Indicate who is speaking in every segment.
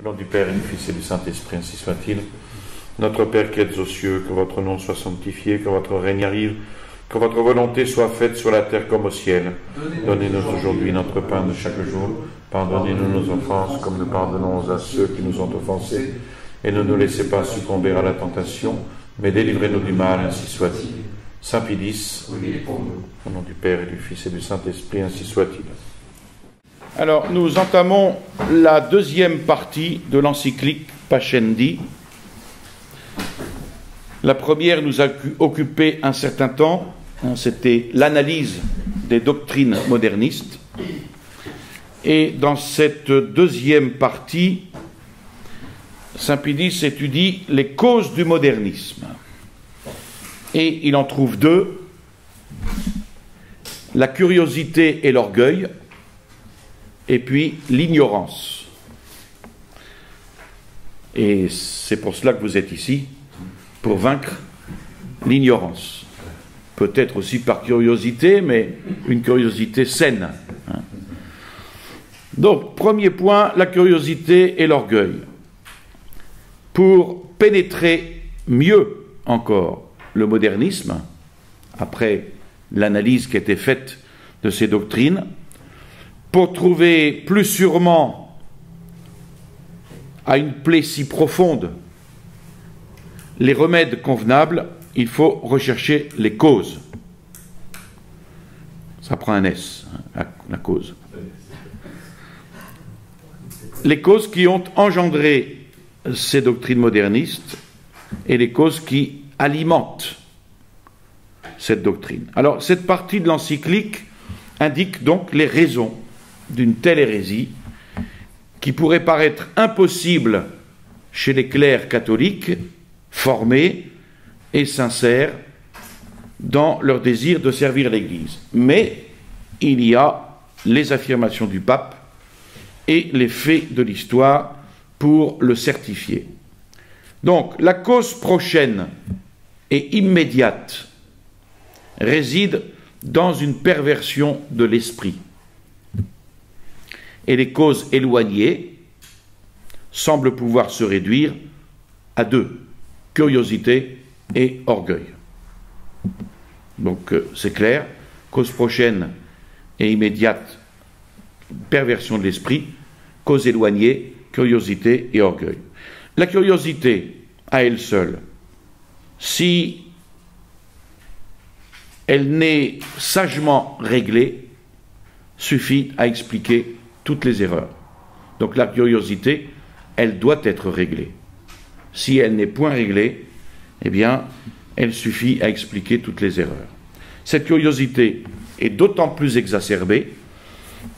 Speaker 1: Au nom du Père et du Fils et du Saint-Esprit, ainsi soit-il. Notre Père qui êtes aux cieux, que votre nom soit sanctifié, que votre règne arrive, que votre volonté soit faite sur la terre comme au ciel. Donnez-nous aujourd'hui notre pain de chaque jour. Pardonnez-nous nos offenses, comme nous pardonnons à ceux qui nous ont offensés. Et ne nous laissez pas succomber à la tentation, mais délivrez-nous du mal, ainsi soit-il. Saint Pilice, au nom du Père et du Fils et du Saint-Esprit, ainsi soit-il. Alors, nous entamons la deuxième partie de l'encyclique Pascendi. La première nous a occupé un certain temps, c'était l'analyse des doctrines modernistes. Et dans cette deuxième partie, Saint Pilice étudie les causes du modernisme. Et il en trouve deux, la curiosité et l'orgueil, et puis l'ignorance. Et c'est pour cela que vous êtes ici, pour vaincre l'ignorance. Peut-être aussi par curiosité, mais une curiosité saine. Donc, premier point, la curiosité et l'orgueil. Pour pénétrer mieux encore le modernisme, après l'analyse qui a été faite de ces doctrines, pour trouver plus sûrement à une plaie si profonde les remèdes convenables, il faut rechercher les causes. Ça prend un S, la cause. Les causes qui ont engendré ces doctrines modernistes et les causes qui alimentent cette doctrine. Alors, cette partie de l'encyclique indique donc les raisons d'une telle hérésie qui pourrait paraître impossible chez les clercs catholiques formés et sincères dans leur désir de servir l'Église. Mais il y a les affirmations du pape et les faits de l'histoire pour le certifier. Donc, la cause prochaine et immédiate réside dans une perversion de l'esprit. Et les causes éloignées semblent pouvoir se réduire à deux, curiosité et orgueil. Donc c'est clair, cause prochaine et immédiate, perversion de l'esprit, cause éloignée, curiosité et orgueil. La curiosité, à elle seule, si elle n'est sagement réglée, suffit à expliquer toutes les erreurs. Donc la curiosité, elle doit être réglée. Si elle n'est point réglée, eh bien, elle suffit à expliquer toutes les erreurs. Cette curiosité est d'autant plus exacerbée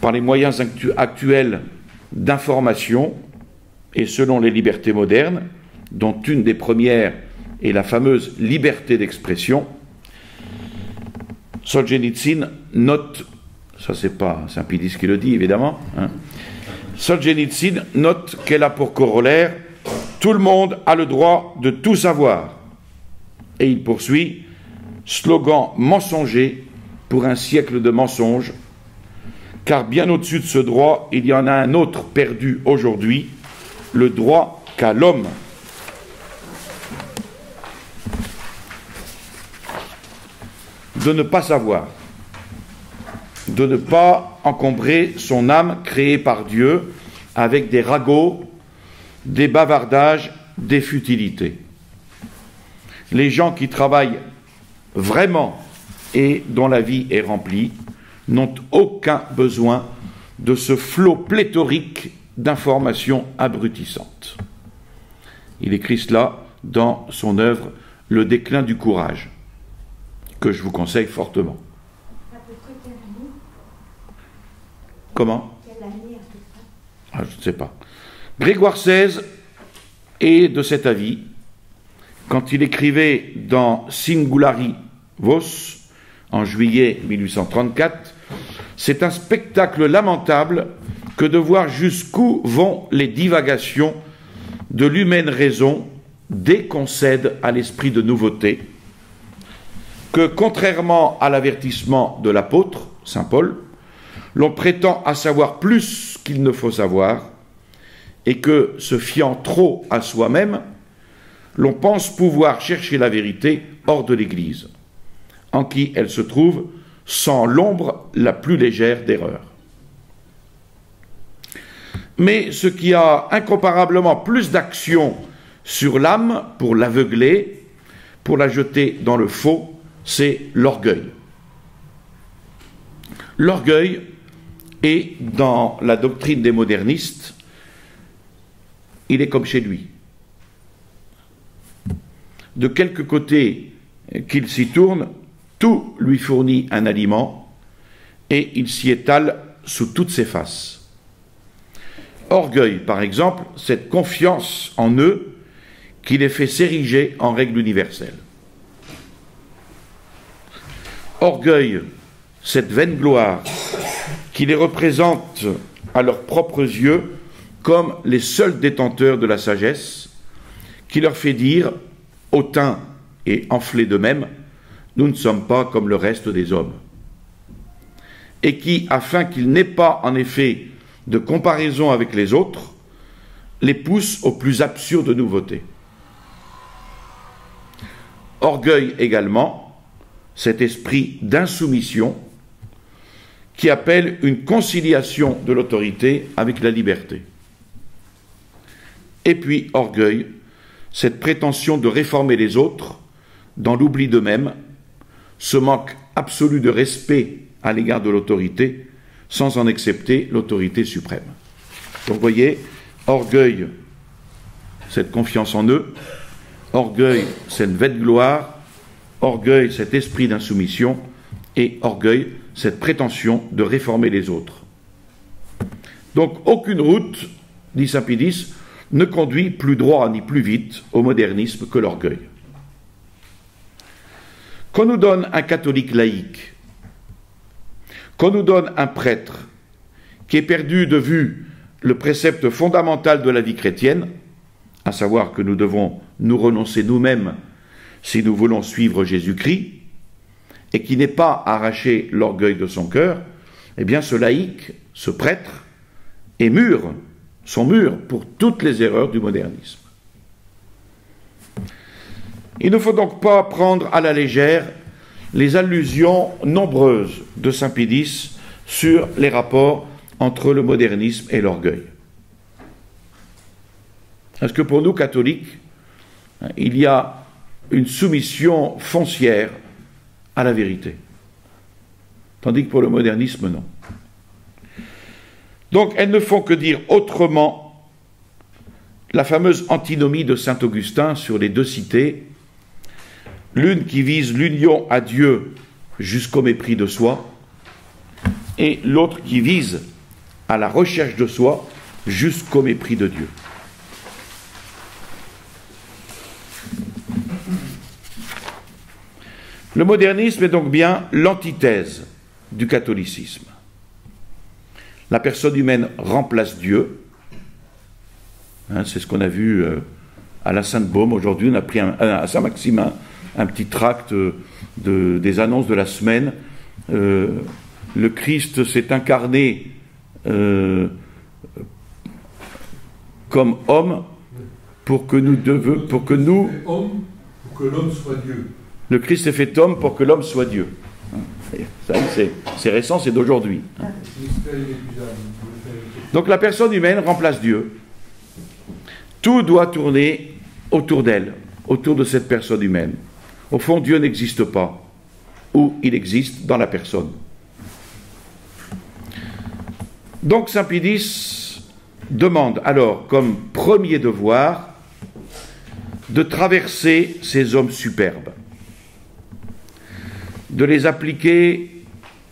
Speaker 1: par les moyens actuels d'information et selon les libertés modernes, dont une des premières est la fameuse liberté d'expression. Solzhenitsyn note, ça c'est pas Saint Pilice qui le dit évidemment, Solzhenitsyn note qu'elle a pour corollaire « Tout le monde a le droit de tout savoir ». Et il poursuit « Slogan mensonger pour un siècle de mensonges, car bien au-dessus de ce droit, il y en a un autre perdu aujourd'hui, le droit qu'a l'homme. » De ne pas savoir, de ne pas encombrer son âme créée par Dieu avec des ragots, des bavardages, des futilités. Les gens qui travaillent vraiment et dont la vie est remplie n'ont aucun besoin de ce flot pléthorique d'informations abrutissantes. Il écrit cela dans son œuvre « Le déclin du courage », que je vous conseille fortement. Comment ? Je ne sais pas. Grégoire XVI est de cet avis quand il écrivait dans Singulari Vos, en juillet 1834, « C'est un spectacle lamentable que de voir jusqu'où vont les divagations de l'humaine raison dès qu'on cède à l'esprit de nouveauté, que contrairement à l'avertissement de l'apôtre, Saint Paul, l'on prétend à savoir plus qu'il ne faut savoir, et que, se fiant trop à soi-même, l'on pense pouvoir chercher la vérité hors de l'Église, en qui elle se trouve sans l'ombre la plus légère d'erreur. Mais ce qui a incomparablement plus d'action sur l'âme pour l'aveugler, pour la jeter dans le faux, c'est l'orgueil. L'orgueil est, dans la doctrine des modernistes, il est comme chez lui. De quelque côté qu'il s'y tourne, tout lui fournit un aliment et il s'y étale sous toutes ses faces. Orgueil, par exemple, cette confiance en eux qui les fait s'ériger en règle universelle. Orgueil, cette vaine gloire qui les représente à leurs propres yeux comme les seuls détenteurs de la sagesse, qui leur fait dire, hautains et enflés d'eux-mêmes, nous ne sommes pas comme le reste des hommes. Et qui, afin qu'ils n'aient pas en effet de comparaison avec les autres, les pousse aux plus absurdes nouveautés. Orgueil également, cet esprit d'insoumission qui appelle une conciliation de l'autorité avec la liberté. Et puis orgueil, cette prétention de réformer les autres dans l'oubli d'eux-mêmes, ce manque absolu de respect à l'égard de l'autorité, sans en accepter l'autorité suprême. Donc vous voyez, orgueil, cette confiance en eux, orgueil, cette vaine gloire, orgueil, cet esprit d'insoumission, et orgueil, cette prétention de réformer les autres. Donc aucune route, dit saint Pédis, ne conduit plus droit ni plus vite au modernisme que l'orgueil. Qu'on nous donne un catholique laïque, qu'on nous donne un prêtre qui ait perdu de vue le précepte fondamental de la vie chrétienne, à savoir que nous devons nous renoncer nous-mêmes si nous voulons suivre Jésus-Christ, et qui n'ait pas arraché l'orgueil de son cœur, eh bien ce laïc, ce prêtre, est mûr, sont mûrs pour toutes les erreurs du modernisme. Il ne faut donc pas prendre à la légère les allusions nombreuses de saint Pédis sur les rapports entre le modernisme et l'orgueil. Parce que pour nous, catholiques, il y a une soumission foncière à la vérité. Tandis que pour le modernisme, non. Donc, elles ne font que dire autrement la fameuse antinomie de saint Augustin sur les deux cités, l'une qui vise l'union à Dieu jusqu'au mépris de soi, et l'autre qui vise à la recherche de soi jusqu'au mépris de Dieu. Le modernisme est donc bien l'antithèse du catholicisme. La personne humaine remplace Dieu. C'est ce qu'on a vu à la Sainte-Baume. Aujourd'hui, on a pris à Saint-Maximin un petit tract des annonces de la semaine. Le Christ s'est incarné comme homme pour que nous... Pour que l'homme soit Dieu. Le Christ s'est fait homme pour que l'homme soit Dieu. C'est récent, c'est d'aujourd'hui. Donc la personne humaine remplace Dieu. Tout doit tourner autour d'elle, autour de cette personne humaine. Au fond, Dieu n'existe pas, ou il existe dans la personne. Donc saint Pédis demande alors comme premier devoir de traverser ces hommes superbes, de les appliquer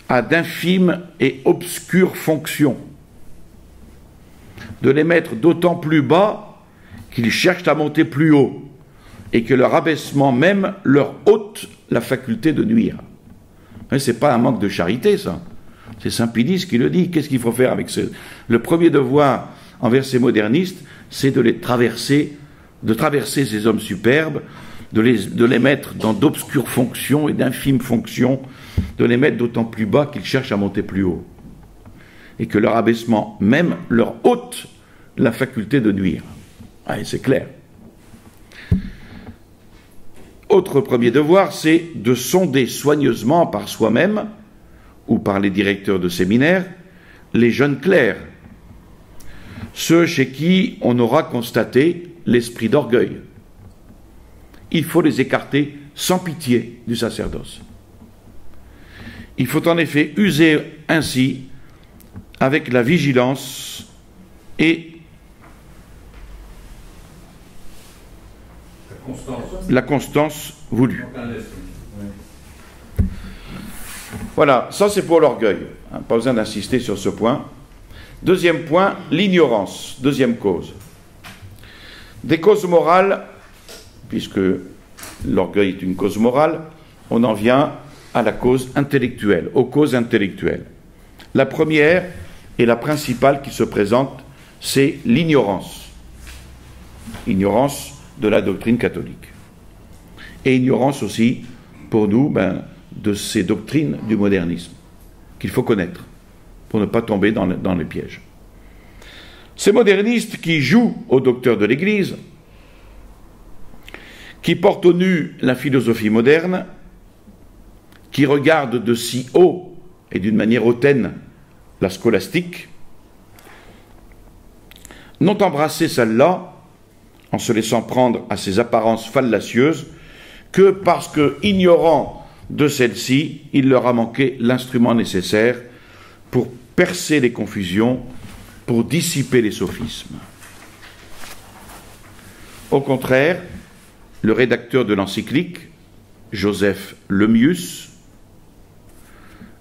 Speaker 1: à d'infimes et obscures fonctions, de les mettre d'autant plus bas qu'ils cherchent à monter plus haut, et que leur abaissement même leur ôte la faculté de nuire. Ce n'est pas un manque de charité, ça. C'est saint Pédis qui le dit. Qu'est-ce qu'il faut faire avec ce... Le premier devoir envers ces modernistes, c'est de traverser ces hommes superbes, de les mettre dans d'obscures fonctions et d'infimes fonctions, de les mettre d'autant plus bas qu'ils cherchent à monter plus haut. Et que leur abaissement même leur ôte la faculté de nuire. Allez, c'est clair. Autre premier devoir, c'est de sonder soigneusement par soi-même ou par les directeurs de séminaires les jeunes clercs, ceux chez qui on aura constaté l'esprit d'orgueil. Il faut les écarter sans pitié du sacerdoce. Il faut en effet user ainsi avec la vigilance et la constance voulue. Voilà, ça c'est pour l'orgueil. Pas besoin d'insister sur ce point. Deuxième point, l'ignorance. Deuxième cause. Des causes morales, puisque l'orgueil est une cause morale, on en vient à la cause intellectuelle, aux causes intellectuelles. La première et la principale qui se présente, c'est l'ignorance. Ignorance de la doctrine catholique. Et ignorance aussi, pour nous, de ces doctrines du modernisme, qu'il faut connaître, pour ne pas tomber dans les pièges. Ces modernistes qui jouent aux docteurs de l'Église, qui portent au nu la philosophie moderne, qui regardent de si haut et d'une manière hautaine la scolastique, n'ont embrassé celle-là, en se laissant prendre à ses apparences fallacieuses, que parce que, ignorant de celle-ci, il leur a manqué l'instrument nécessaire pour percer les confusions, pour dissiper les sophismes. Au contraire, le rédacteur de l'encyclique, Joseph Lemius,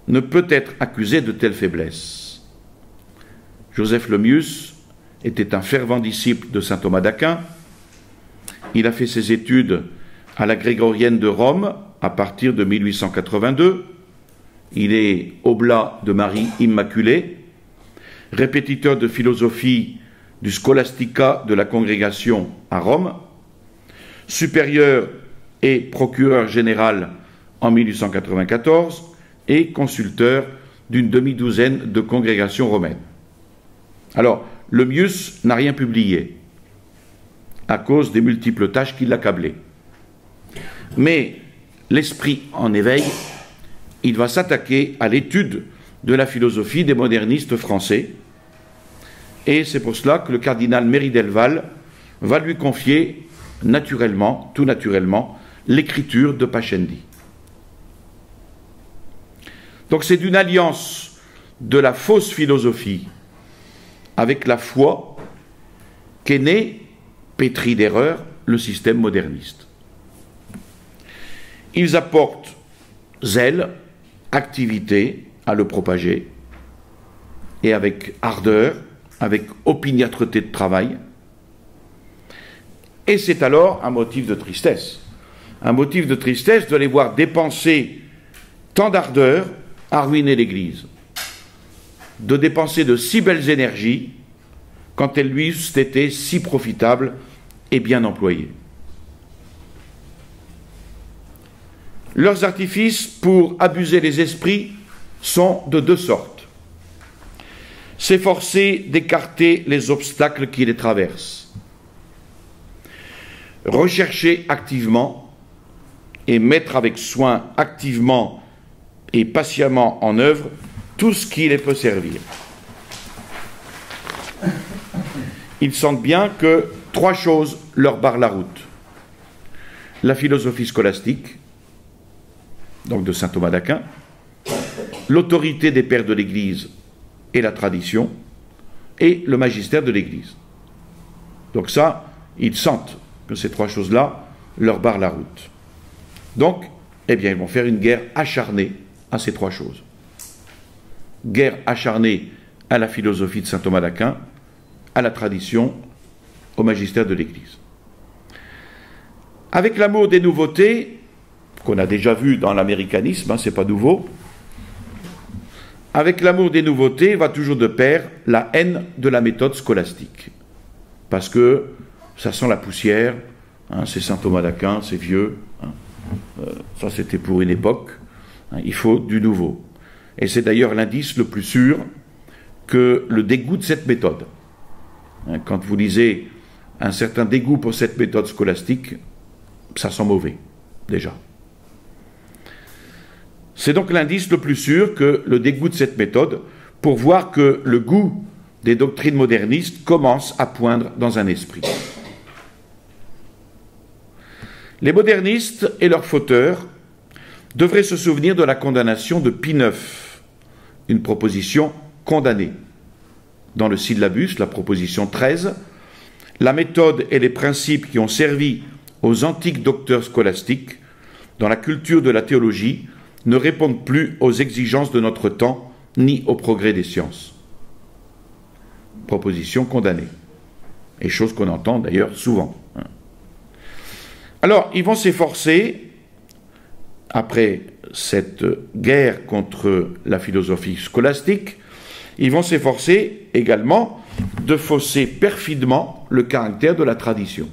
Speaker 1: ne peut être accusé de telle faiblesse. Joseph Lemius était un fervent disciple de saint Thomas d'Aquin. Il a fait ses études à la Grégorienne de Rome à partir de 1882. Il est oblat de Marie Immaculée, répétiteur de philosophie du Scholastica de la congrégation à Rome, supérieur et procureur général en 1894 et consulteur d'une demi-douzaine de congrégations romaines. Alors, Lemius n'a rien publié à cause des multiples tâches qui l'accablaient. Mais l'esprit en éveil, il va s'attaquer à l'étude de la philosophie des modernistes français, et c'est pour cela que le cardinal Méry Delval va lui confier naturellement, tout naturellement, l'écriture de Pascendi. Donc c'est d'une alliance de la fausse philosophie avec la foi qu'est né, pétri d'erreurs, le système moderniste. Ils apportent zèle, activité à le propager, et avec ardeur, avec opiniâtreté de travail. Et c'est alors un motif de tristesse. Un motif de tristesse de les voir dépenser tant d'ardeur à ruiner l'Église, de dépenser de si belles énergies quand elles lui eussent été si profitables et bien employées. Leurs artifices pour abuser les esprits sont de deux sortes. S'efforcer d'écarter les obstacles qui les traversent. Rechercher activement et mettre avec soin activement et patiemment en œuvre tout ce qui les peut servir. Ils sentent bien que trois choses leur barrent la route. La philosophie scolastique, donc de saint Thomas d'Aquin, l'autorité des pères de l'Église et la tradition, et le magistère de l'Église. Donc ça, ils sentent que ces trois choses-là leur barrent la route. Donc, eh bien, ils vont faire une guerre acharnée à ces trois choses. Guerre acharnée à la philosophie de saint Thomas d'Aquin, à la tradition, au magistère de l'Église. Avec l'amour des nouveautés, qu'on a déjà vu dans l'américanisme, c'est pas nouveau, avec l'amour des nouveautés va toujours de pair la haine de la méthode scolastique. Parce que ça sent la poussière, c'est saint Thomas d'Aquin, c'est vieux, ça c'était pour une époque, il faut du nouveau. Et c'est d'ailleurs l'indice le plus sûr que le dégoût de cette méthode. Quand vous lisez un certain dégoût pour cette méthode scolastique, ça sent mauvais, déjà. C'est donc l'indice le plus sûr que le dégoût de cette méthode, pour voir que le goût des doctrines modernistes commence à poindre dans un esprit. Les modernistes et leurs fauteurs devraient se souvenir de la condamnation de Pie IX, une proposition condamnée. Dans le syllabus, la proposition 13, la méthode et les principes qui ont servi aux antiques docteurs scolastiques dans la culture de la théologie ne répondent plus aux exigences de notre temps ni au progrès des sciences. Proposition condamnée. Et chose qu'on entend d'ailleurs souvent. Alors, ils vont s'efforcer, après cette guerre contre la philosophie scolastique, ils vont s'efforcer également de fausser perfidement le caractère de la tradition.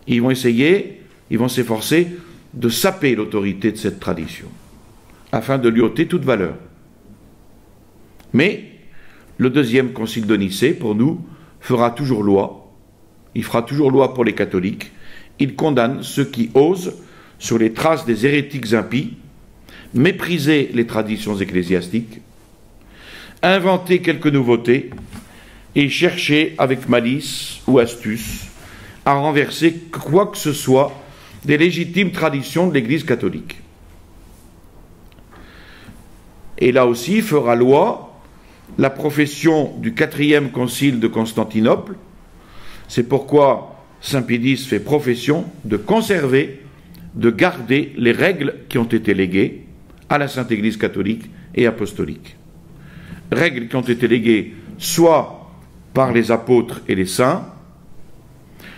Speaker 1: Ils vont s'efforcer de saper l'autorité de cette tradition, afin de lui ôter toute valeur. Mais le deuxième concile de Nicée, pour nous, fera toujours loi. Il fera toujours loi pour les catholiques. Il condamne ceux qui osent, sur les traces des hérétiques impies, mépriser les traditions ecclésiastiques, inventer quelques nouveautés et chercher avec malice ou astuce à renverser quoi que ce soit des légitimes traditions de l'Église catholique. Et là aussi fera loi la profession du 4e concile de Constantinople. C'est pourquoi Saint Pie X fait profession de conserver, de garder les règles qui ont été léguées à la Sainte Église catholique et apostolique. Règles qui ont été léguées soit par les apôtres et les saints,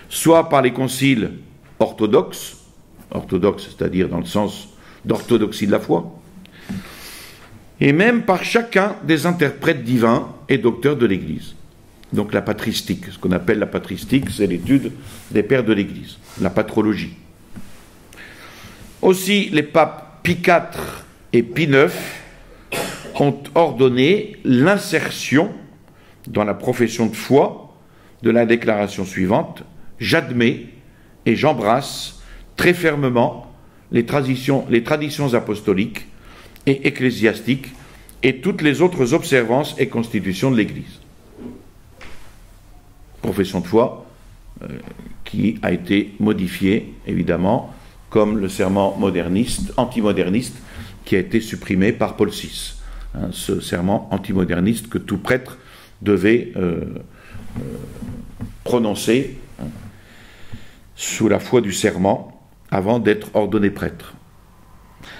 Speaker 1: soit par les conciles orthodoxes, c'est-à-dire dans le sens d'orthodoxie de la foi, et même par chacun des interprètes divins et docteurs de l'Église. Donc la patristique, ce qu'on appelle la patristique, c'est l'étude des pères de l'Église, la patrologie. Aussi, les papes Pie IV et Pie IX ont ordonné l'insertion dans la profession de foi de la déclaration suivante: j'admets et j'embrasse très fermement les traditions apostoliques et ecclésiastiques et toutes les autres observances et constitutions de l'Église. Profession de foi qui a été modifiée, évidemment, comme le serment moderniste, antimoderniste, qui a été supprimé par Paul VI. Ce serment antimoderniste que tout prêtre devait prononcer sous la foi du serment avant d'être ordonné prêtre.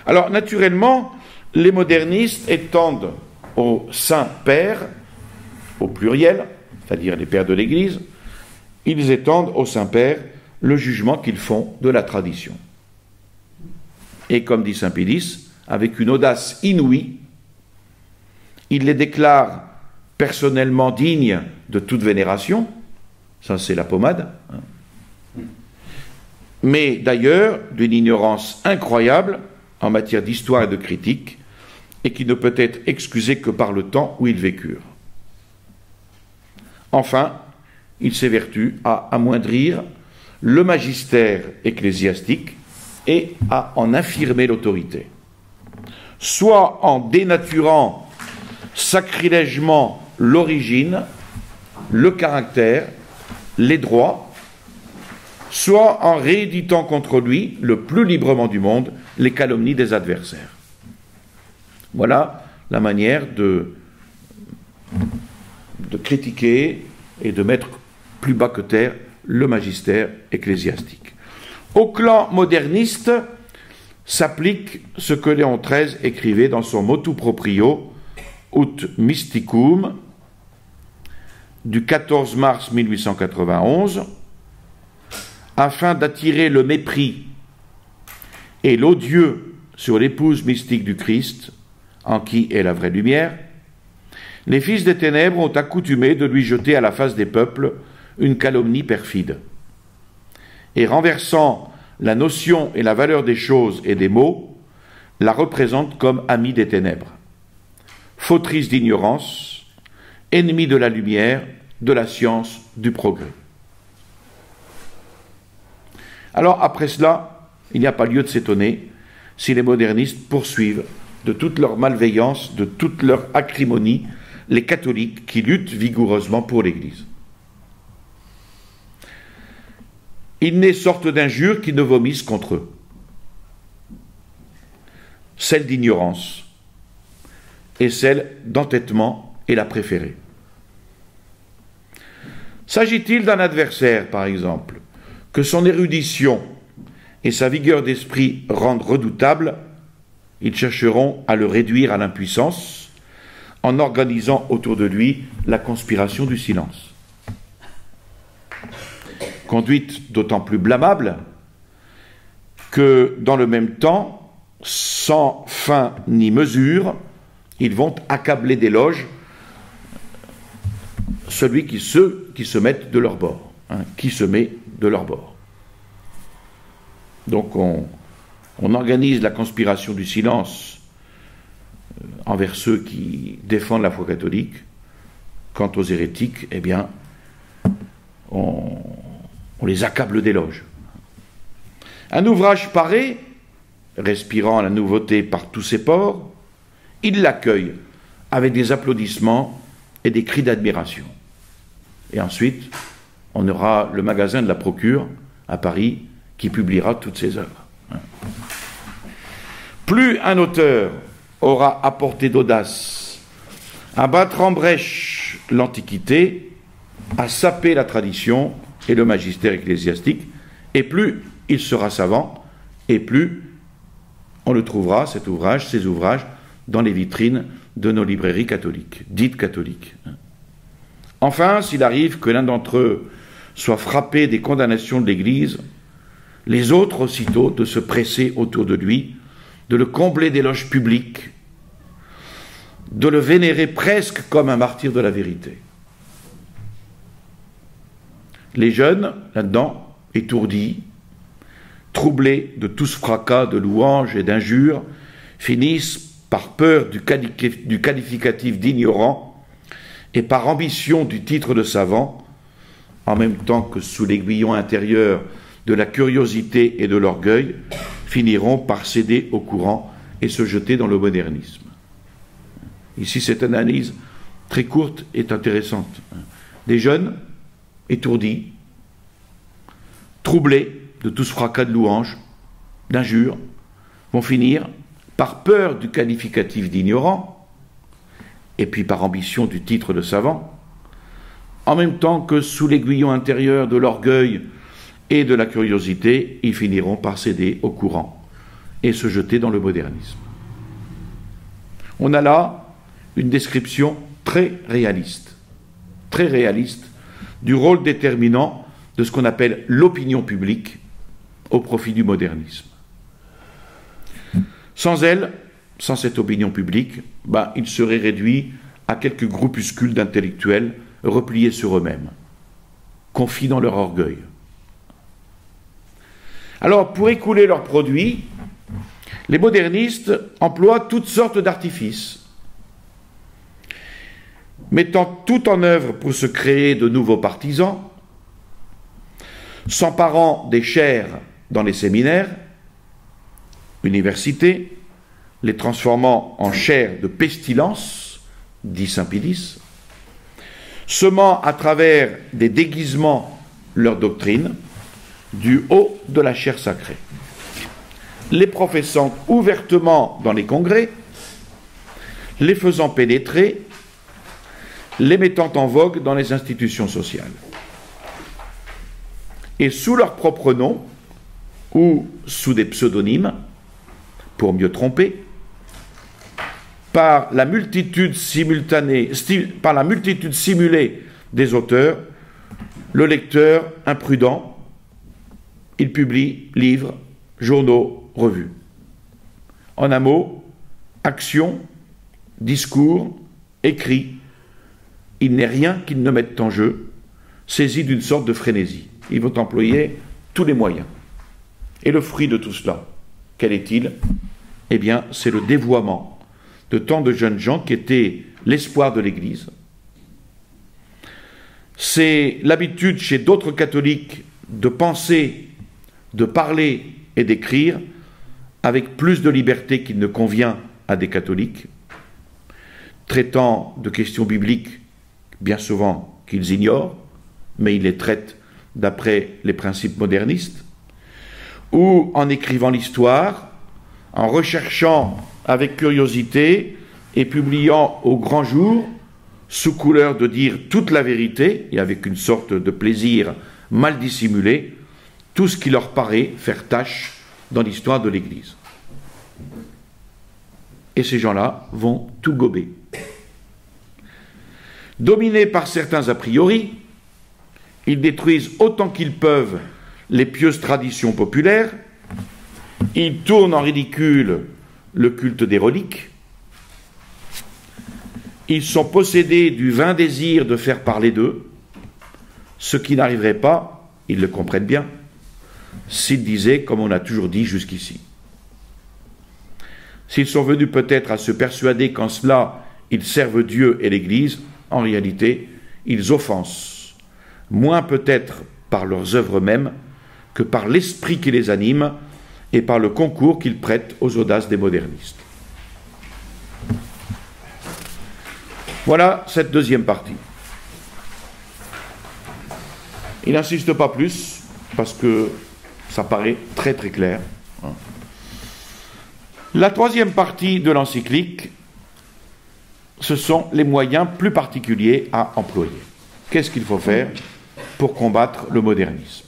Speaker 1: Alors, naturellement, les modernistes étendent aux saints pères, au pluriel, c'est-à-dire les pères de l'Église, ils étendent aux saints pères le jugement qu'ils font de la tradition. Et comme dit Saint Pie X, avec une audace inouïe, il les déclare personnellement dignes de toute vénération, ça c'est la pommade, mais d'ailleurs d'une ignorance incroyable en matière d'histoire et de critique, et qui ne peut être excusée que par le temps où ils vécurent. Enfin, il s'évertue à amoindrir le magistère ecclésiastique et à en infirmer l'autorité, soit en dénaturant sacrilègement l'origine, le caractère, les droits, soit en rééditant contre lui, le plus librement du monde, les calomnies des adversaires. Voilà la manière de critiquer et de mettre plus bas que terre le magistère ecclésiastique. Au clan moderniste s'applique ce que Léon XIII écrivait dans son motu proprio Ut Mysticum du 14 mars 1891, afin d'attirer le mépris et l'odieux sur l'épouse mystique du Christ, en qui est la vraie lumière. Les fils des ténèbres ont accoutumé de lui jeter à la face des peuples une calomnie perfide. Et renversant la notion et la valeur des choses et des mots, la représentent comme amis des ténèbres, fautrice d'ignorance, ennemie de la lumière de la science du progrès. Alors, après cela, il n'y a pas lieu de s'étonner si les modernistes poursuivent de toute leur malveillance, de toute leur acrimonie, les catholiques qui luttent vigoureusement pour l'Église. Il n'est sorte d'injures qui ne vomissent contre eux. Celle d'ignorance et celle d'entêtement est la préférée. S'agit-il d'un adversaire, par exemple, que son érudition et sa vigueur d'esprit rendent redoutable, ils chercheront à le réduire à l'impuissance en organisant autour de lui la conspiration du silence. Conduite d'autant plus blâmable que, dans le même temps, sans fin ni mesure, ils vont accabler d'éloges ceux qui se mettent de leur bord, qui se met de leur bord. Donc on organise la conspiration du silence envers ceux qui défendent la foi catholique. Quant aux hérétiques, eh bien, on les accable d'éloges. Un ouvrage paré, respirant la nouveauté par tous ses pores, il l'accueille avec des applaudissements et des cris d'admiration. Et ensuite, on aura le magasin de la Procure à Paris qui publiera toutes ses œuvres. Plus un auteur aura apporté d'audace à battre en brèche l'Antiquité, à saper la tradition et le magistère ecclésiastique, et plus il sera savant, et plus on le trouvera, ces ouvrages, dans les vitrines de nos librairies catholiques, dites catholiques. Enfin, s'il arrive que l'un d'entre eux soit frappé des condamnations de l'Église, les autres aussitôt de se presser autour de lui, de le combler d'éloges publics, de le vénérer presque comme un martyr de la vérité. Les jeunes, là-dedans, étourdis, troublés de tout ce fracas de louanges et d'injures, finissent par peur du qualificatif d'ignorant et par ambition du titre de savant, en même temps que sous l'aiguillon intérieur de la curiosité et de l'orgueil, finiront par céder au courant et se jeter dans le modernisme. Ici, cette analyse très courte est intéressante. Des jeunes, étourdis, troublés de tout ce fracas de louanges, d'injures, vont finir par peur du qualificatif d'ignorant, et puis par ambition du titre de savant, en même temps que sous l'aiguillon intérieur de l'orgueil et de la curiosité, ils finiront par céder au courant et se jeter dans le modernisme. On a là une description très réaliste du rôle déterminant de ce qu'on appelle l'opinion publique au profit du modernisme. Sans elle, sans cette opinion publique, il serait réduit à quelques groupuscules d'intellectuels repliés sur eux-mêmes, confiés dans leur orgueil. Alors, pour écouler leurs produits, les modernistes emploient toutes sortes d'artifices, mettant tout en œuvre pour se créer de nouveaux partisans, s'emparant des chaires dans les séminaires, universités, les transformant en chaires de pestilence, dit saint Pilice, semant à travers des déguisements leur doctrine du haut de la chaire sacrée, les professant ouvertement dans les congrès, les faisant pénétrer, les mettant en vogue dans les institutions sociales. Et sous leur propre nom, ou sous des pseudonymes, pour mieux tromper, par la multitude simulée des auteurs, le lecteur imprudent, il publie livres, journaux, revues. En un mot, action, discours, écrit, il n'est rien qu'ils ne mettent en jeu, saisis d'une sorte de frénésie. Ils vont employer tous les moyens. Et le fruit de tout cela, quel est-il? Eh bien, c'est le dévoiement de tant de jeunes gens qui étaient l'espoir de l'Église, c'est l'habitude chez d'autres catholiques de penser, de parler et d'écrire avec plus de liberté qu'il ne convient à des catholiques, traitant de questions bibliques bien souvent qu'ils ignorent, mais ils les traitent d'après les principes modernistes, ou en écrivant l'histoire, en recherchant avec curiosité et publiant au grand jour, sous couleur de dire toute la vérité, et avec une sorte de plaisir mal dissimulé, tout ce qui leur paraît faire tâche dans l'histoire de l'Église. Et ces gens-là vont tout gober. Dominés par certains a priori, ils détruisent autant qu'ils peuvent les pieuses traditions populaires, ils tournent en ridicule le culte des reliques, ils sont possédés du vain désir de faire parler d'eux, ce qui n'arriverait pas, ils le comprennent bien, s'ils disaient comme on a toujours dit jusqu'ici. S'ils sont venus peut-être à se persuader qu'en cela ils servent Dieu et l'Église, en réalité, ils offensent, moins peut-être par leurs œuvres mêmes que par l'esprit qui les anime et par le concours qu'ils prêtent aux audaces des modernistes. Voilà cette deuxième partie. Il n'insiste pas plus, parce que ça paraît très très clair. La troisième partie de l'encyclique, ce sont les moyens plus particuliers à employer. Qu'est-ce qu'il faut faire pour combattre le modernisme?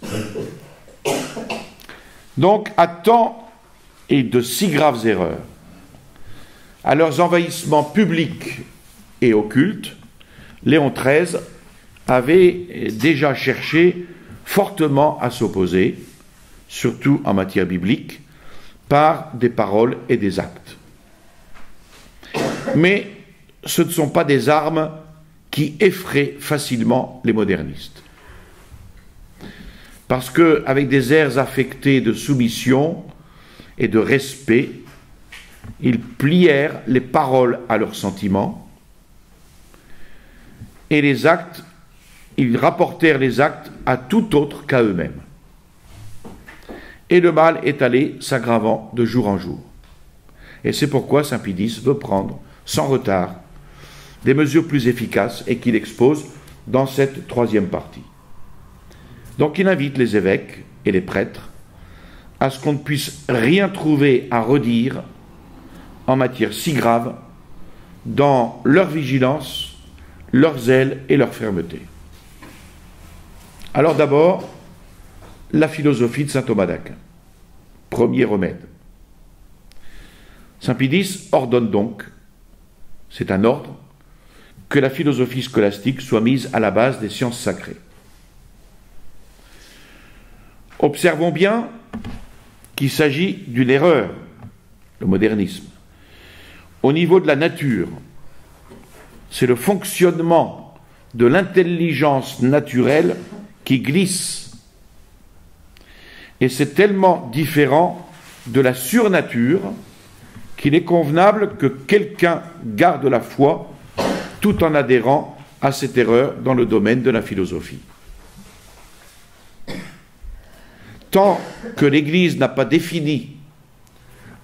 Speaker 1: Donc, à tant et de si graves erreurs, à leurs envahissements publics et occultes, Léon XIII avait déjà cherché fortement à s'opposer, surtout en matière biblique, par des paroles et des actes. Mais ce ne sont pas des armes qui effraient facilement les modernistes. Parce qu'avec des airs affectés de soumission et de respect, ils plièrent les paroles à leurs sentiments et les actes, ils rapportèrent les actes à tout autre qu'à eux-mêmes. Et le mal est allé s'aggravant de jour en jour. Et c'est pourquoi saint Pie X veut prendre, sans retard, des mesures plus efficaces et qu'il expose dans cette troisième partie. Donc il invite les évêques et les prêtres à ce qu'on ne puisse rien trouver à redire en matière si grave dans leur vigilance, leur zèle et leur fermeté. Alors d'abord, la philosophie de saint Thomas d'Aquin. Premier remède. Saint Pie X ordonne donc, c'est un ordre, que la philosophie scolastique soit mise à la base des sciences sacrées. Observons bien qu'il s'agit d'une erreur, le modernisme. Au niveau de la nature, c'est le fonctionnement de l'intelligence naturelle qui glisse. Et c'est tellement différent de la surnature qu'il est convenable que quelqu'un garde la foi tout en adhérant à cette erreur dans le domaine de la philosophie. Tant que l'Église n'a pas défini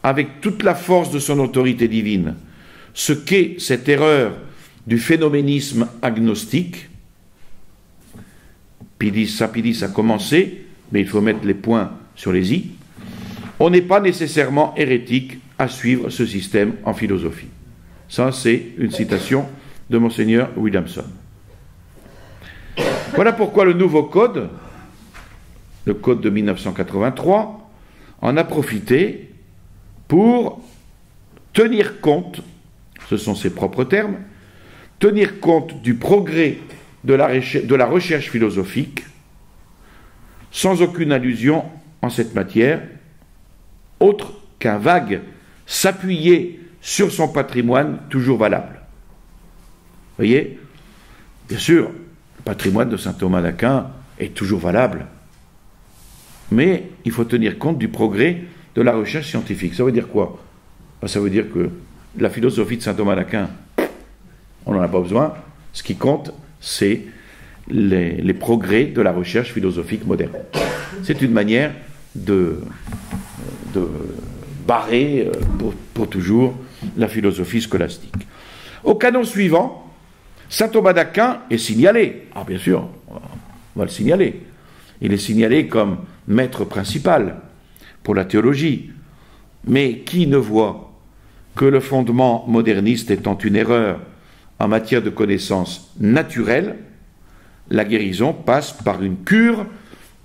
Speaker 1: avec toute la force de son autorité divine ce qu'est cette erreur du phénoménisme agnostique, saint Pie X a commencé, mais il faut mettre les points sur les i, on n'est pas nécessairement hérétique à suivre ce système en philosophie. Ça, c'est une citation de Monseigneur Williamson. Voilà pourquoi le nouveau code, le code de 1983, en a profité pour tenir compte, ce sont ses propres termes, tenir compte du progrès de la recherche philosophique, sans aucune allusion en cette matière, autre qu'un vague s'appuyer sur son patrimoine toujours valable. Vous voyez, bien sûr, le patrimoine de saint Thomas d'Aquin est toujours valable, mais il faut tenir compte du progrès de la recherche scientifique. Ça veut dire quoi? Ça veut dire que la philosophie de saint Thomas d'Aquin, on n'en a pas besoin. Ce qui compte, c'est les progrès de la recherche philosophique moderne. C'est une manière de barrer pour toujours la philosophie scolastique. Au canon suivant, saint Thomas d'Aquin est signalé. Ah, bien sûr, on va le signaler. Il est signalé comme maître principal pour la théologie. Mais qui ne voit que le fondement moderniste étant une erreur en matière de connaissances naturelles, la guérison passe par une cure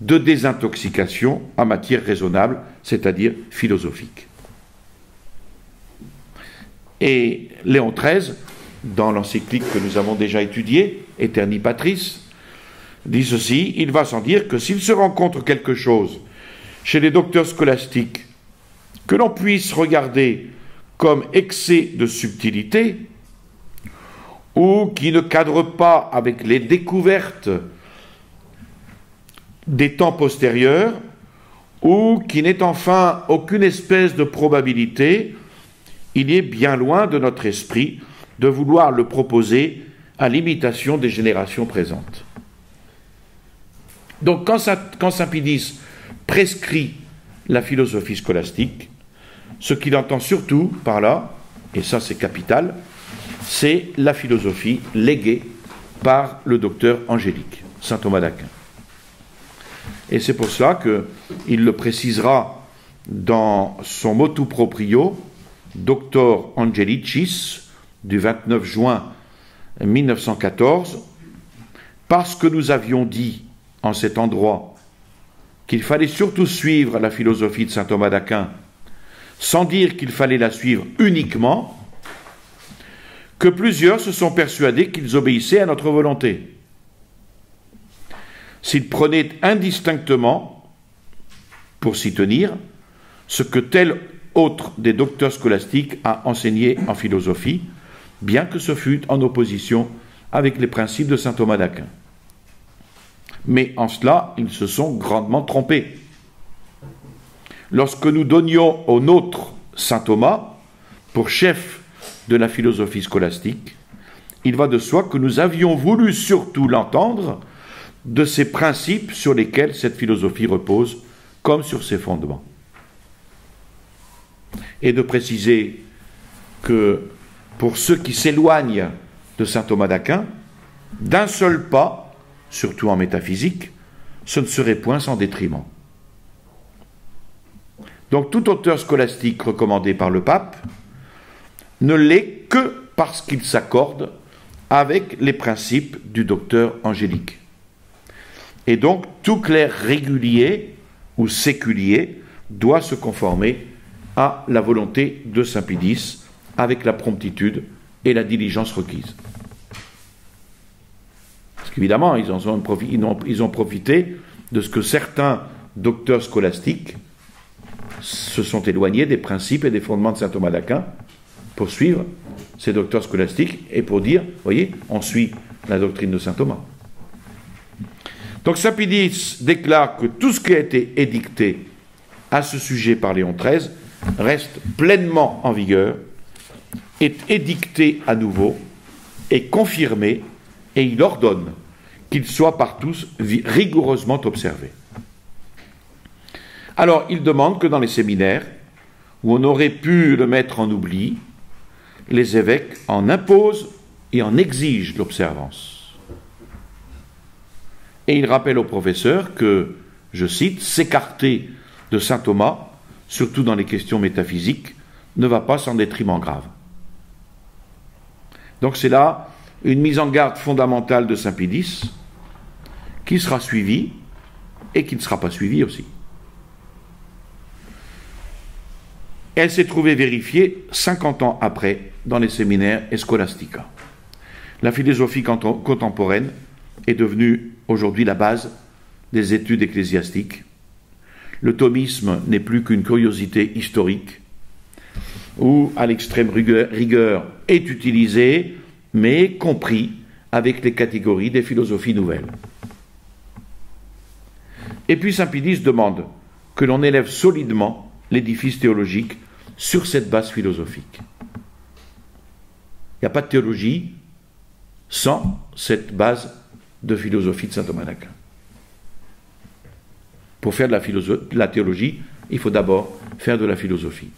Speaker 1: de désintoxication en matière raisonnable, c'est-à-dire philosophique. Et Léon XIII, dans l'encyclique que nous avons déjà étudiée, Aeterni Patris, dit ceci: il va sans dire que s'il se rencontre quelque chose chez les docteurs scolastiques que l'on puisse regarder comme excès de subtilité, ou qui ne cadre pas avec les découvertes des temps postérieurs, ou qui n'est enfin aucune espèce de probabilité, il est bien loin de notre esprit de vouloir le proposer à l'imitation des générations présentes. Donc quand saint Pédis prescrit la philosophie scolastique, ce qu'il entend surtout par là, et ça c'est capital, c'est la philosophie léguée par le docteur angélique, saint Thomas d'Aquin. Et c'est pour cela qu'il le précisera dans son motu proprio, Doctor Angelicis, du 29 juin 1914, parce que nous avions dit en cet endroit qu'il fallait surtout suivre la philosophie de saint Thomas d'Aquin, sans dire qu'il fallait la suivre uniquement, que plusieurs se sont persuadés qu'ils obéissaient à notre volonté. S'ils prenaient indistinctement, pour s'y tenir, ce que tel autre des docteurs scolastiques a enseigné en philosophie, bien que ce fût en opposition avec les principes de saint Thomas d'Aquin. Mais en cela, ils se sont grandement trompés. Lorsque nous donnions au nôtre saint Thomas pour chef de la philosophie scolastique, il va de soi que nous avions voulu surtout l'entendre de ces principes sur lesquels cette philosophie repose, comme sur ses fondements. Et de préciser que pour ceux qui s'éloignent de saint Thomas d'Aquin, d'un seul pas, surtout en métaphysique, ce ne serait point sans détriment. Donc tout auteur scolastique recommandé par le pape ne l'est que parce qu'il s'accorde avec les principes du docteur angélique. Et donc tout clerc régulier ou séculier doit se conformer à la volonté de saint Pédis avec la promptitude et la diligence requise. Parce qu'évidemment, ils ont profité de ce que certains docteurs scolastiques se sont éloignés des principes et des fondements de saint Thomas d'Aquin pour suivre ces docteurs scolastiques et pour dire, voyez, on suit la doctrine de saint Thomas. Donc saint Pédis déclare que tout ce qui a été édicté à ce sujet par Léon XIII reste pleinement en vigueur, est édicté à nouveau, est confirmé, et il ordonne qu'il soit par tous rigoureusement observé. Alors, il demande que dans les séminaires, où on aurait pu le mettre en oubli, les évêques en imposent et en exigent l'observance. Et il rappelle aux professeurs que, je cite, s'écarter de saint Thomas, surtout dans les questions métaphysiques, ne va pas sans détriment grave. Donc c'est là une mise en garde fondamentale de saint Pédis, qui sera suivie et qui ne sera pas suivie aussi. Elle s'est trouvée vérifiée 50 ans après dans les séminaires et Scholastica. La philosophie contemporaine est devenue aujourd'hui la base des études ecclésiastiques. Le thomisme n'est plus qu'une curiosité historique où, à l'extrême rigueur, est utilisé, mais compris avec les catégories des philosophies nouvelles. Et puis saint Pédis demande que l'on élève solidement l'édifice théologique sur cette base philosophique. Il n'y a pas de théologie sans cette base de philosophie de saint Thomas d'Aquin. Pour faire de la théologie, il faut d'abord faire de la philosophie.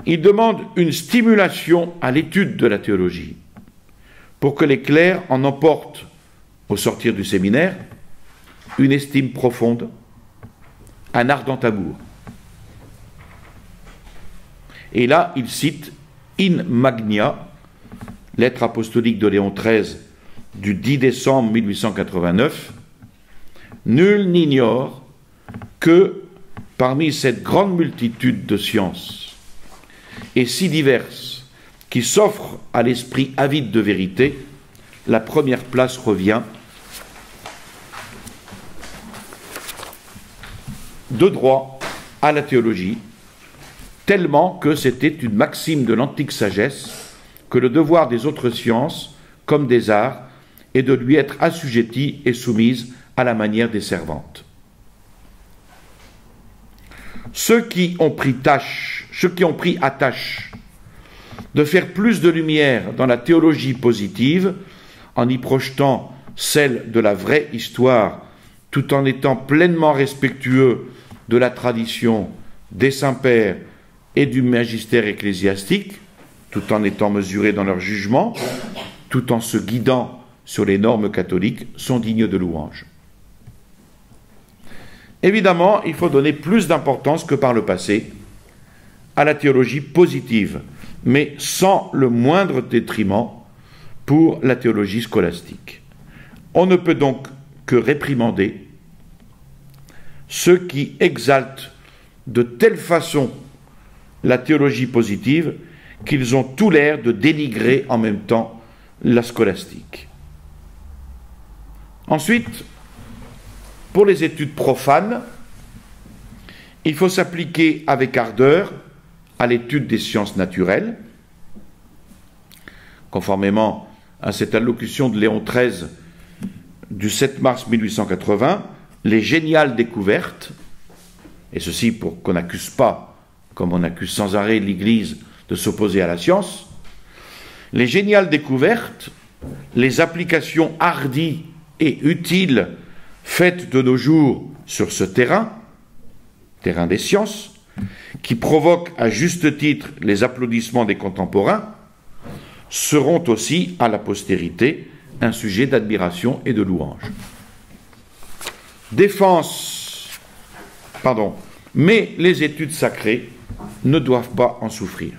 Speaker 1: Il demande une stimulation à l'étude de la théologie pour que les clercs en emportent, au sortir du séminaire, une estime profonde, un ardent amour. Et là, il cite In Magnia, lettre apostolique de Léon XIII du 10 décembre 1889. Nul n'ignore que parmi cette grande multitude de sciences et si diverses qui s'offrent à l'esprit avide de vérité, la première place revient de droit à la théologie, tellement que c'était une maxime de l'antique sagesse que le devoir des autres sciences, comme des arts, est de lui être assujettie et soumise à la manière des servantes. Ceux qui ont pris à tâche de faire plus de lumière dans la théologie positive, en y projetant celle de la vraie histoire, tout en étant pleinement respectueux de la tradition des saints-pères et du magistère ecclésiastique, tout en étant mesurés dans leur jugement, tout en se guidant sur les normes catholiques, sont dignes de louange. Évidemment, il faut donner plus d'importance que par le passé à la théologie positive, mais sans le moindre détriment pour la théologie scolastique. On ne peut donc que réprimander ceux qui exaltent de telle façon la théologie positive qu'ils ont tout l'air de dénigrer en même temps la scolastique. Ensuite, pour les études profanes, il faut s'appliquer avec ardeur à l'étude des sciences naturelles, conformément à cette allocution de Léon XIII du 7 mars 1880, les géniales découvertes, et ceci pour qu'on n'accuse pas, comme on accuse sans arrêt l'Église de s'opposer à la science, les géniales découvertes, les applications hardies et utiles faites de nos jours sur ce terrain des sciences, qui provoquent à juste titre les applaudissements des contemporains, seront aussi à la postérité un sujet d'admiration et de louange. Mais les études sacrées ne doivent pas en souffrir.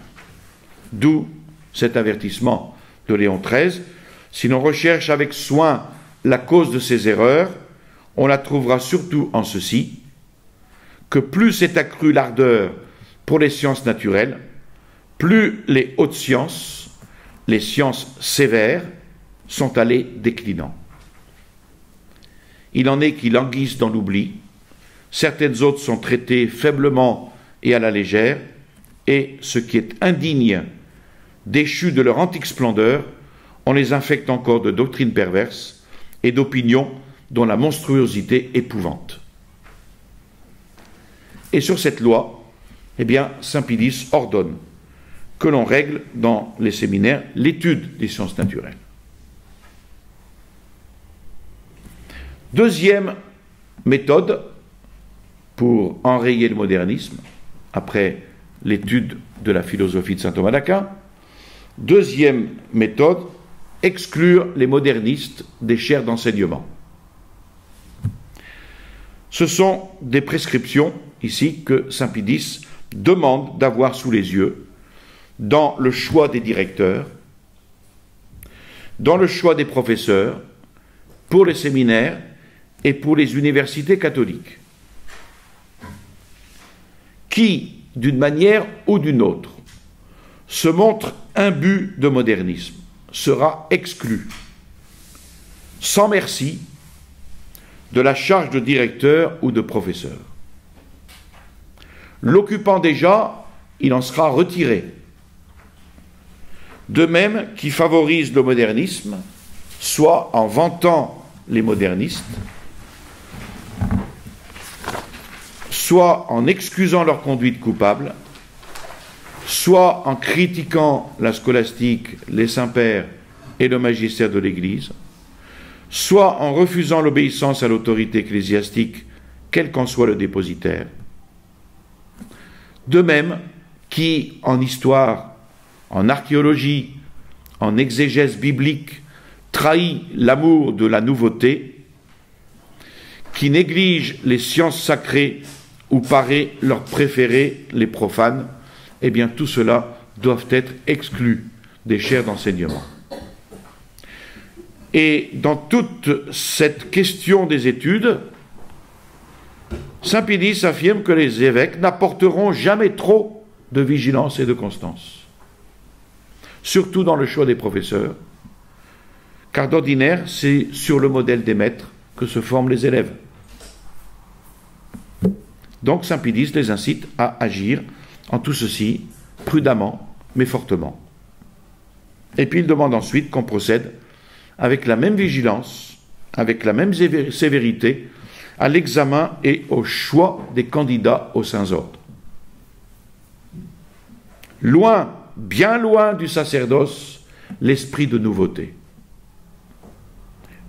Speaker 1: D'où cet avertissement de Léon XIII. Si l'on recherche avec soin la cause de ces erreurs, on la trouvera surtout en ceci, que plus est accrue l'ardeur pour les sciences naturelles, plus les hautes sciences, les sciences sévères, sont allées déclinant. Il en est qui languissent dans l'oubli, certaines autres sont traitées faiblement et à la légère, et ce qui est indigne, déchus de leur antique splendeur, on les infecte encore de doctrines perverses et d'opinions dont la monstruosité épouvante. Et sur cette loi, saint Pidis ordonne que l'on règle dans les séminaires l'étude des sciences naturelles. Deuxième méthode pour enrayer le modernisme, après l'étude de la philosophie de saint Thomas d'Aquin, deuxième méthode, exclure les modernistes des chaires d'enseignement. Ce sont des prescriptions, ici, que saint Pidis demande d'avoir sous les yeux dans le choix des directeurs, dans le choix des professeurs, pour les séminaires et pour les universités catholiques, qui, d'une manière ou d'une autre, se montre imbu de modernisme, sera exclu, sans merci, de la charge de directeur ou de professeur. L'occupant déjà, il en sera retiré. De même qui favorise le modernisme, soit en vantant les modernistes, soit en excusant leur conduite coupable, soit en critiquant la scolastique, les saints-pères et le magistère de l'Église, soit en refusant l'obéissance à l'autorité ecclésiastique, quel qu'en soit le dépositaire. De même, qui en histoire, en archéologie, en exégèse biblique, trahit l'amour de la nouveauté, qui néglige les sciences sacrées ou paraît leur préférer les profanes, eh bien tout cela doivent être exclus des chaires d'enseignement. Et dans toute cette question des études, saint Pédis affirme que les évêques n'apporteront jamais trop de vigilance et de constance, surtout dans le choix des professeurs, car d'ordinaire, c'est sur le modèle des maîtres que se forment les élèves. Donc saint Pédis les incite à agir en tout ceci prudemment, mais fortement. Et puis il demande ensuite qu'on procède avec la même vigilance, avec la même sévérité, à l'examen et au choix des candidats aux saints ordres. Loin, bien loin du sacerdoce, l'esprit de nouveauté.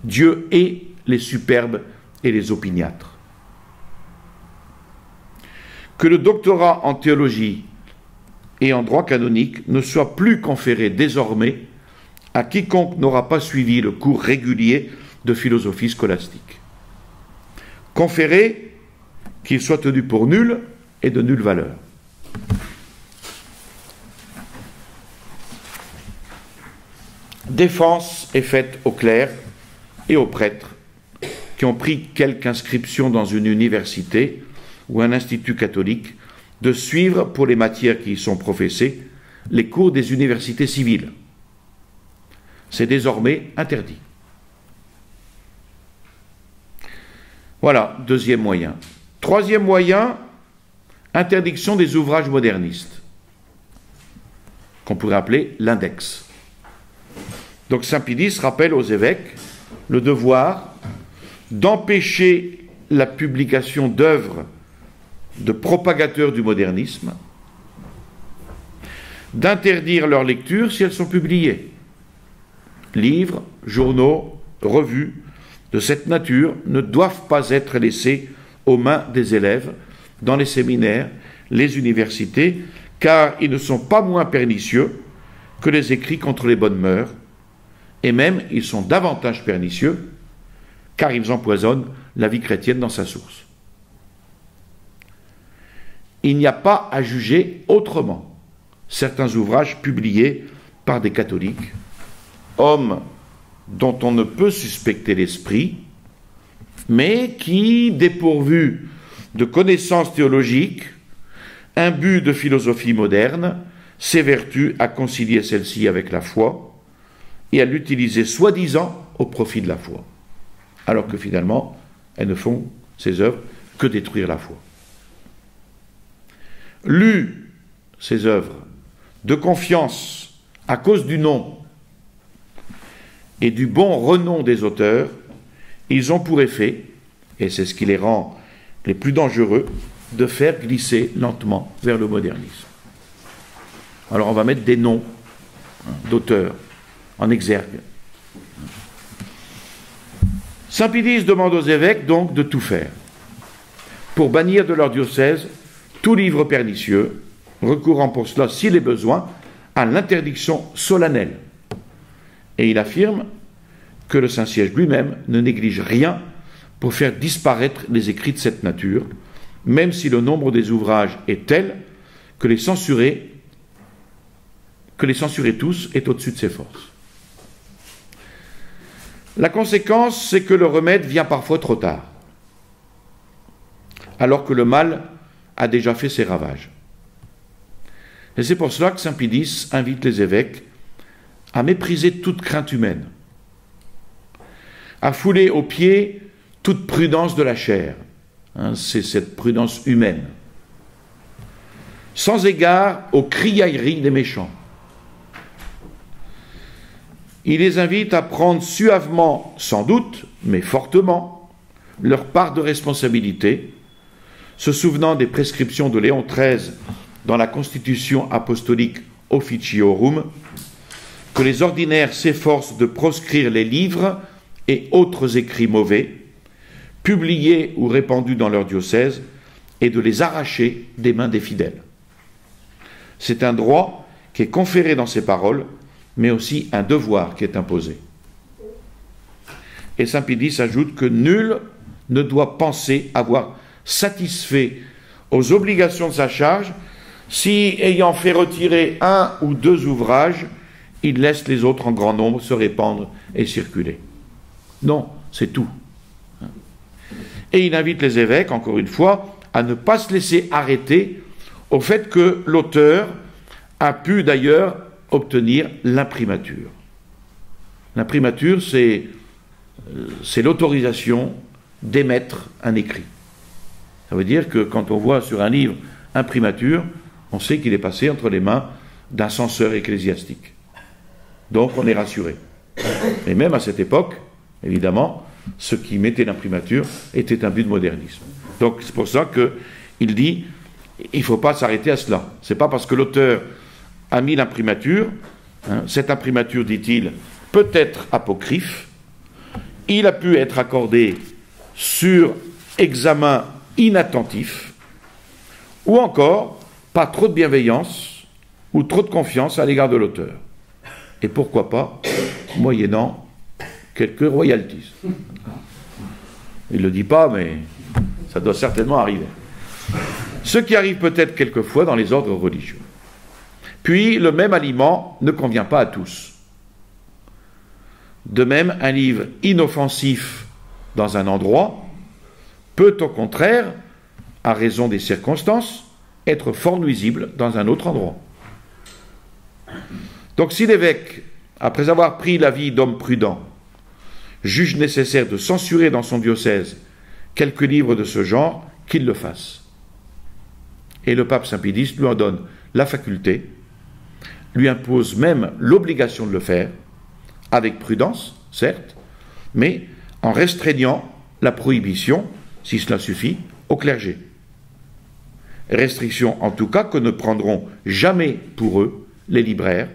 Speaker 1: Dieu hait les superbes et les opiniâtres. Que le doctorat en théologie et en droit canonique ne soit plus conféré désormais à quiconque n'aura pas suivi le cours régulier de philosophie scolastique. Conféré, qu'il soit tenu pour nul et de nulle valeur. Défense est faite aux clercs et aux prêtres qui ont pris quelque inscription dans une université ou un institut catholique de suivre, pour les matières qui y sont professées, les cours des universités civiles. C'est désormais interdit. Voilà, deuxième moyen. Troisième moyen, interdiction des ouvrages modernistes, qu'on pourrait appeler l'index. Donc saint Pédis rappelle aux évêques le devoir d'empêcher la publication d'œuvres de propagateurs du modernisme, d'interdire leur lecture si elles sont publiées. Livres, journaux, revues de cette nature ne doivent pas être laissés aux mains des élèves dans les séminaires, les universités, car ils ne sont pas moins pernicieux que les écrits contre les bonnes mœurs, et même ils sont davantage pernicieux, car ils empoisonnent la vie chrétienne dans sa source. Il n'y a pas à juger autrement certains ouvrages publiés par des catholiques, hommes dont on ne peut suspecter l'esprit, mais qui, dépourvus de connaissances théologiques, imbus de philosophie moderne, s'évertuent à concilier celle-ci avec la foi et à l'utiliser soi-disant au profit de la foi, alors que finalement, elles ne font, ces œuvres, que détruire la foi. Lus, ces œuvres, de confiance à cause du nom et du bon renom des auteurs, ils ont pour effet, et c'est ce qui les rend les plus dangereux, de faire glisser lentement vers le modernisme. Alors on va mettre des noms d'auteurs en exergue. Saint Pédis demande aux évêques donc de tout faire pour bannir de leur diocèse tout livre pernicieux, recourant pour cela, s'il est besoin, à l'interdiction solennelle. Et il affirme que le Saint-Siège lui-même ne néglige rien pour faire disparaître les écrits de cette nature, même si le nombre des ouvrages est tel que les censurer tous est au-dessus de ses forces. La conséquence, c'est que le remède vient parfois trop tard, alors que le mal a déjà fait ses ravages. Et c'est pour cela que saint Pédis invite les évêques à mépriser toute crainte humaine, à fouler aux pieds toute prudence de la chair, c'est cette prudence humaine, sans égard aux criailleries des méchants. Il les invite à prendre suavement, sans doute, mais fortement, leur part de responsabilité, se souvenant des prescriptions de Léon XIII dans la Constitution apostolique Officiorum, que les ordinaires s'efforcent de proscrire les livres et autres écrits mauvais, publiés ou répandus dans leur diocèse, et de les arracher des mains des fidèles. C'est un droit qui est conféré dans ces paroles, mais aussi un devoir qui est imposé. Et saint Pie ajoute que nul ne doit penser avoir satisfait aux obligations de sa charge si, ayant fait retirer un ou deux ouvrages, il laisse les autres en grand nombre se répandre et circuler. Non, c'est tout. Et il invite les évêques, encore une fois, à ne pas se laisser arrêter au fait que l'auteur a pu d'ailleurs obtenir l'imprimature. L'imprimature, c'est l'autorisation d'émettre un écrit. Ça veut dire que quand on voit sur un livre imprimature, on sait qu'il est passé entre les mains d'un censeur ecclésiastique. Donc on est rassuré. Et même à cette époque, évidemment, ce qui mettait l'imprimature était un but de modernisme. Donc c'est pour ça qu'il dit, il ne faut pas s'arrêter à cela. Ce n'est pas parce que l'auteur a mis l'imprimature, cette imprimature, dit-il, peut être apocryphe, il a pu être accordé sur examen inattentif, ou encore pas trop de bienveillance ou trop de confiance à l'égard de l'auteur. Et pourquoi pas, moyennant quelques royalties. Il ne le dit pas, mais ça doit certainement arriver. Ce qui arrive peut-être quelquefois dans les ordres religieux. Puis, le même aliment ne convient pas à tous. De même, un livre inoffensif dans un endroit peut au contraire, à raison des circonstances, être fort nuisible dans un autre endroit. Donc si l'évêque, après avoir pris l'avis d'homme prudent, juge nécessaire de censurer dans son diocèse quelques livres de ce genre, qu'il le fasse. Et le pape Saint Pie X lui en donne la faculté, lui impose même l'obligation de le faire, avec prudence, certes, mais en restreignant la prohibition, si cela suffit, au clergé. Restriction en tout cas que ne prendront jamais pour eux les libraires,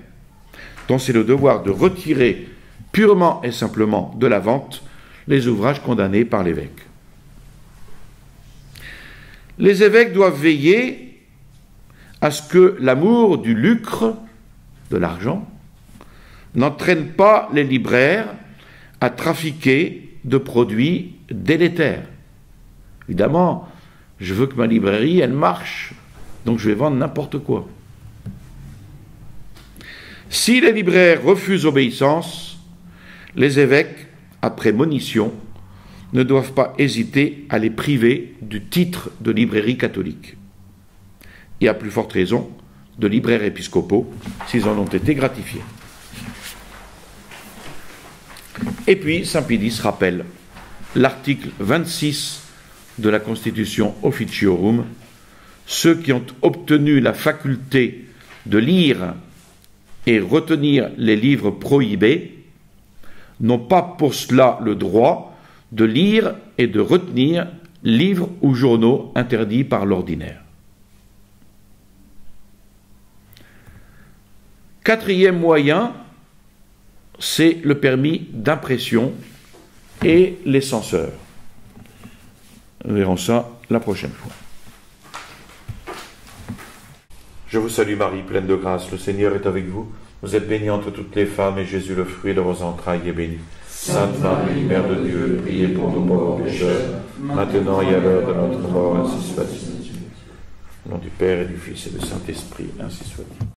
Speaker 1: dont c'est le devoir de retirer purement et simplement de la vente les ouvrages condamnés par l'évêque. Les évêques doivent veiller à ce que l'amour du lucre, de l'argent, n'entraîne pas les libraires à trafiquer de produits délétères. Évidemment, je veux que ma librairie, elle marche, donc je vais vendre n'importe quoi. Si les libraires refusent obéissance, les évêques, après monition, ne doivent pas hésiter à les priver du titre de librairie catholique. Et à plus forte raison, de libraires épiscopaux, s'ils en ont été gratifiés. Et puis, saint Pie X rappelle l'article 26 de la Constitution Officiorum, ceux qui ont obtenu la faculté de lire et retenir les livres prohibés n'ont pas pour cela le droit de lire et de retenir livres ou journaux interdits par l'ordinaire. Quatrième moyen, c'est le permis d'impression et les censeurs. Nous verrons ça la prochaine fois. Je vous salue Marie, pleine de grâce, le Seigneur est avec vous. Vous êtes bénie entre toutes les femmes, et Jésus, le fruit de vos entrailles, est béni. Sainte Marie, Mère de Dieu, priez pour nous pauvres pécheurs, maintenant et à l'heure de notre mort, ainsi soit-il. Au nom du Père et du Fils et du Saint-Esprit, ainsi soit-il.